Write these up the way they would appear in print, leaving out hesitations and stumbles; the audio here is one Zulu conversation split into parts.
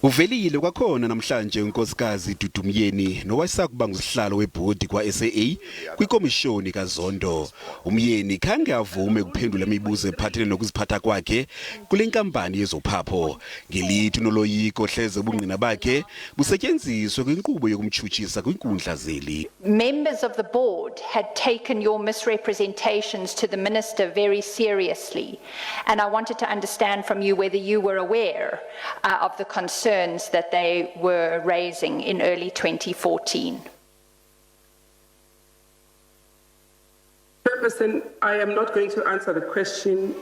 Uvelile kwakhona namhlanje unkosikazi Dudu Myeni nowayesakuba ngushlalo webhodi kwa-SAA kwikomishoni ka-Zondo. Myeni Khange avume ukuphendula imibuzo ephathelene nokuziphatha kwakhe kule nkampani yezophapho. Ngelithi noloyiko hleze ubungqina bakhe busetyenziswe kwinkqubo yokumtshutshisa kwinkundla zeli. Members of the board had taken your misrepresentations to the minister very seriously, and I wanted to understand from you whether you were aware of the concerns that they were raising in early 2014. Chairperson, I am not going to answer the question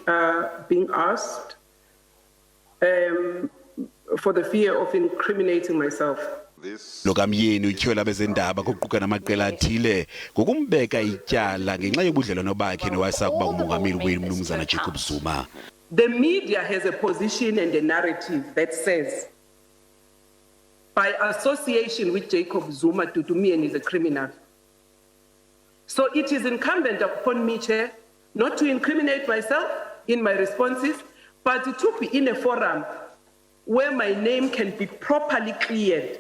being asked for the fear of incriminating myself. Myeni utyhola bezendaba kuquka namaqela athile ngokumbeka ityala ngenxa yobudlelwane bakhe nowayesakuba ngumongameli wenu mnumzana Jacob Zuma. The media has a position and a narrative that says, by association with Jacob Zuma, Dudu Myeni is a criminal. So it is incumbent upon me, Chair, not to incriminate myself in my responses, but to be in a forum where my name can be properly cleared.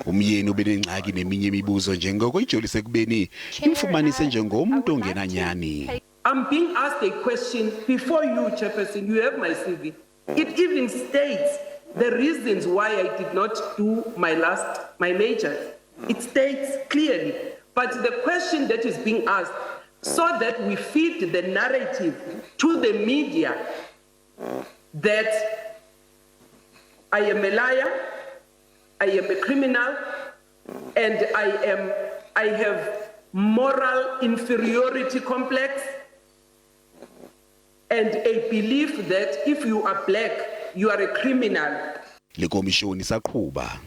Myeni ubenengxaki neminye imibuzo njengoko ijolise kubeni imfumanise njengomuntu ongenanyani. I'm being asked a question before you, Chairperson. You have my CV. It even states the reasons why I did not do my majors. It states clearly. But the question that is being asked, so that we feed the narrative to the media that I am a liar, I am a criminal, and I have moral inferiority complex, and a belief that if you are black, you are a criminal. Le komishoni saqhuba.